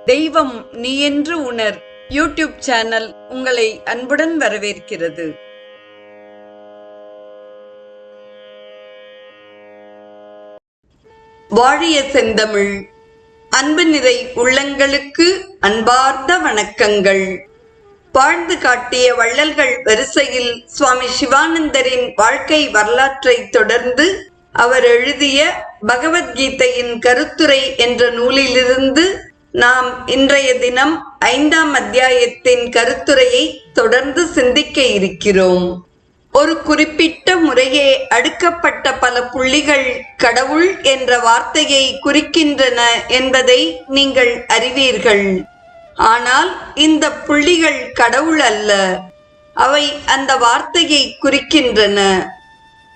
தெய்வம் நீ என்று உணர் யூடியூப் சேனல் உங்களை அன்புடன் வரவேற்கிறது. வாழிய செந்தமிழ். அன்பு நிறை உள்ளங்களுக்கு அன்பார்ந்த வணக்கங்கள். வாழ்ந்து காட்டிய வள்ளல்கள் வரிசையில் சுவாமி சிவானந்தரின் வாழ்க்கை வரலாற்றை தொடர்ந்து அவர் எழுதிய பகவத்கீதையின் கருத்துரை என்ற நூலிலிருந்து நாம் இன்றைய தினம் 5ஆம் அத்தியாயத்தின் கருத்துரையை தொடர்ந்து சிந்திக்க இருக்கிறோம். ஒரு குறிப்பிட்ட முறையே அடுக்கப்பட்ட பல புள்ளிகள் கடவுள் என்ற வார்த்தையை குறிக்கின்றன என்பதை நீங்கள் அறிவீர்கள். ஆனால் இந்த புள்ளிகள் கடவுள் அல்ல, அவை அந்த வார்த்தையை குறிக்கின்றன.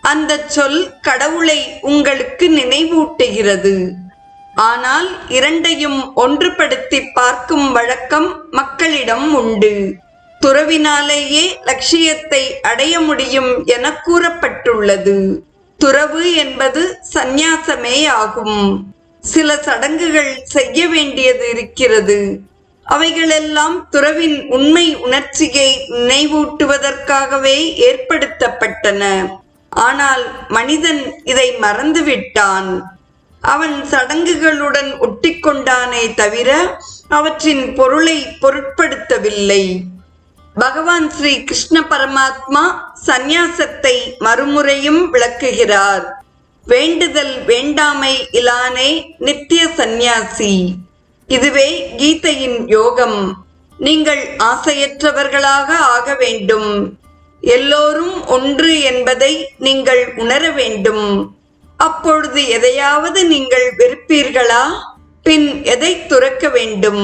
அந்த சொல் கடவுளை உங்களுக்கு நினைவூட்டுகிறது. ஆனால் இரண்டையும் ஒன்றுபடுத்தி பார்க்கும் வழக்கம் மக்களிடம் உண்டு. துறவினாலேயே லட்சியத்தை அடைய முடியும் என கூறப்பட்டுள்ளது. துறவு என்பது சந்நியாசமே ஆகும். சில சடங்குகள் செய்ய வேண்டியது இருக்கிறது. அவைகளெல்லாம் துறவின் உண்மை உணர்ச்சியை நினைவூட்டுவதற்காகவே ஏற்படுத்தப்பட்டன. ஆனால் மனிதன் இதை மறந்துவிட்டான். அவன் சடங்குகளுடன் ஒட்டிக்கொண்டானே தவிர அவற்றின் பொருளை பொருட்படுத்தவில்லை. பகவான் ஸ்ரீ கிருஷ்ண பரமாத்மா சந்நியாசத்தை மறுமுறையும் விளக்குகிறார். வேண்டுதல் வேண்டாமை இலானே நித்திய சந்நியாசி. இதுவே கீதையின் யோகம். நீங்கள் ஆசையற்றவர்களாக ஆக வேண்டும். எல்லோரும் ஒன்று என்பதை நீங்கள் உணர வேண்டும். அப்பொழுது எதையாவது நீங்கள் வெறுப்பீர்களா? பின் எதை துறக்க வேண்டும்?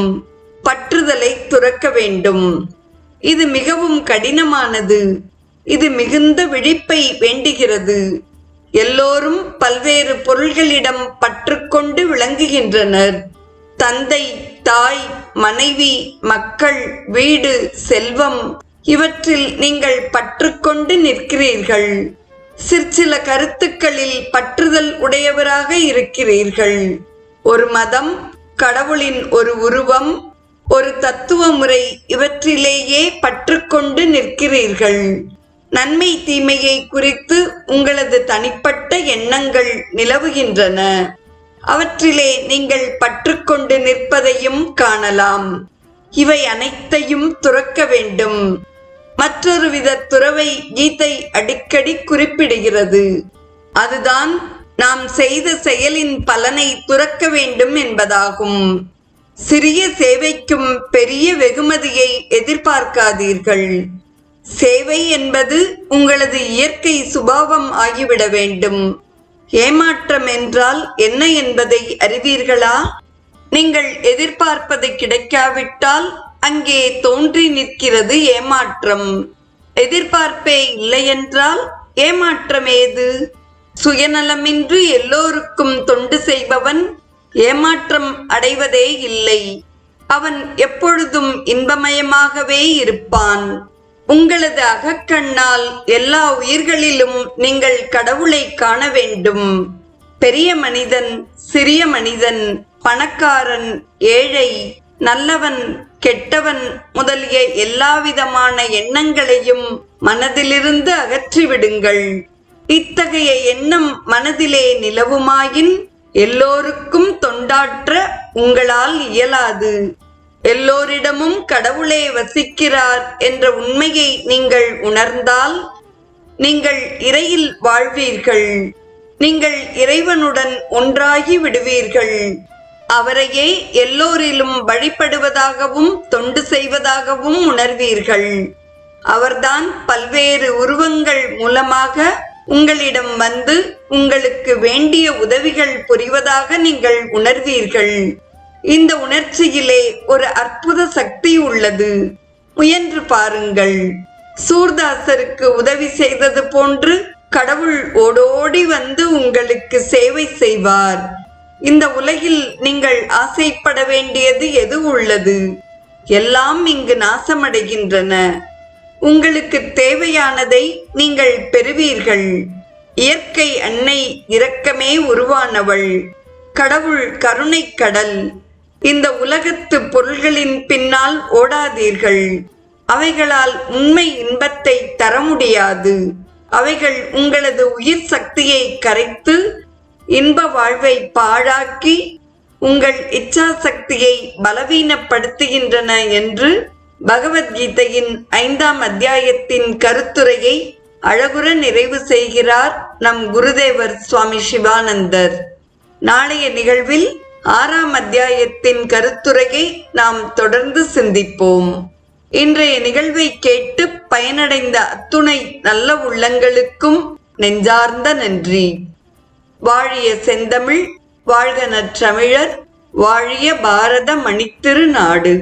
பற்றுதலை துறக்க வேண்டும். இது மிகவும் கடினமானது. இது மிகுந்த விழிப்பை வேண்டுகிறது. எல்லோரும் பல்வேறு பொருள்களிடம் பற்றுக்கொண்டு விளங்குகின்றனர். தந்தை, தாய், மனைவி, மக்கள், வீடு, செல்வம், இவற்றில் நீங்கள் பற்றுக்கொண்டு நிற்கிறீர்கள். சிற்சில கருத்துக்களில் பற்றுதல் உடையவராக இருக்கிறீர்கள். ஒரு மதம், கடவுளின் ஒரு உருவம், ஒரு தத்துவ முறை, இவற்றிலேயே பற்றுக்கொண்டு நிற்கிறீர்கள். நன்மை தீமையை குறித்து உங்களது தனிப்பட்ட எண்ணங்கள் நிலவுகின்றன. அவற்றிலே நீங்கள் பற்றுக்கொண்டு நிற்பதையும் காணலாம். இவை அனைத்தையும் துறக்க வேண்டும். மற்றொரு வித துறவை கீதை அடிக்கடி குறிப்பிடுகிறது. அதுதான் நாம் செய்த செயலின் பலனை துறக்க வேண்டும் என்பதாகும். சிறிய சேவைக்கும் பெரிய வெகுமதியை எதிர்பார்க்காதீர்கள். சேவை என்பது உங்களது இயற்கை சுபாவம் ஆகிவிட வேண்டும். ஏமாற்றம் என்றால் என்ன என்பதை அறிவீர்களா? நீங்கள் எதிர்பார்ப்பது கிடைக்காவிட்டால் அங்கே தோன்றி நிற்கிறது ஏமாற்றம். எதிர்பார்ப்பே இல்லையென்றால் ஏமாற்றம் ஏது? சுயநலமின்றி எல்லோருக்கும் தொண்டு செய்பவன் ஏமாற்றம் அடைவதே இல்லை. அவன் எப்பொழுதும் இன்பமயமாகவே இருப்பான். உங்களது அகக்கண்ணால் எல்லா உயிர்களிலும் நீங்கள் கடவுளை காண வேண்டும். பெரிய மனிதன், சிறிய மனிதன், பணக்காரன், ஏழை, நல்லவன், கெட்டவன் முதலிய எல்லாவிதமான எண்ணங்களையும் மனதிலிருந்து அகற்றிவிடுங்கள். இத்தகைய எண்ணம் மனதிலே நிலவுமாயின் எல்லோருக்கும் தொண்டாற்ற உங்களால் இயலாது. எல்லோரிடமும் கடவுளே வசிக்கிறார் என்ற உண்மையை நீங்கள் உணர்ந்தால் நீங்கள் இறையில் வாழ்வீர்கள். நீங்கள் இறைவனுடன் ஒன்றாகி விடுவீர்கள். அவரையே எல்லோரிலும் வழிபடுவதாகவும் தொண்டு செய்வதாகவும் உணர்வீர்கள். அவர்தான் பல்வேறு உருவங்கள் மூலமாக உங்களிடம் வந்து உங்களுக்கு வேண்டிய உதவிகள் புரிவதாக நீங்கள் உணர்வீர்கள். இந்த உணர்ச்சியிலே ஒரு அற்புத சக்தி உள்ளது. முயன்று பாருங்கள். சூர்தாசருக்கு உதவி செய்தது போன்று கடவுள் ஓடோடி வந்து உங்களுக்கு சேவை செய்வார். இந்த உலகில் நீங்கள் ஆசைப்பட வேண்டியது எது உள்ளது? எல்லாம் இங்கு நாசமடைகின்றன. உங்களுக்கு தேவையானதை நீங்கள் பெறுவீர்கள். இயற்கை அன்னை இரக்கமே உருவானவள். கடவுள் கருணை கடல். இந்த உலகத்து பொருள்களின் பின்னால் ஓடாதீர்கள். அவைகளால் உண்மை இன்பத்தை தர முடியாது. அவைகள் உங்களது உயிர் சக்தியை கரைத்து இன்ப வாழ்வை பாழாக்கி உங்கள் இச்சா சக்தியை பலவீனப்படுத்துகின்றன என்று பகவத்கீதையின் 5ஆம் அத்தியாயத்தின் கருத்துரையை அழகுற நிறைவு செய்கிறார் நம் குருதேவர் சுவாமி சிவானந்தர். நாளைய நிகழ்வில் 6ஆம் அத்தியாயத்தின் கருத்துரையை நாம் தொடர்ந்து சிந்திப்போம். இன்றைய நிகழ்வை கேட்டு பயனடைந்த அத்துணை நல்ல உள்ளங்களுக்கும் நெஞ்சார்ந்த நன்றி. வாழிய செந்தமிழ், வாழ்க நற்றமிழர், வாழிய பாரத மணித்திரு நாடு.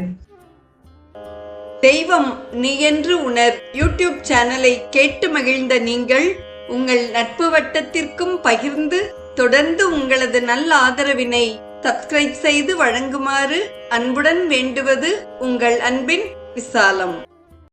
தெய்வம் நீ என்று உணர் யூடியூப் சேனலை கேட்டு மகிழ்ந்த நீங்கள் உங்கள் நட்பு வட்டத்திற்கும் பகிர்ந்து தொடர்ந்து உங்களது நல்ல ஆதரவினை சப்ஸ்கிரைப் செய்து வழங்குமாறு அன்புடன் வேண்டுவது உங்கள் அன்பின் விசாலம்.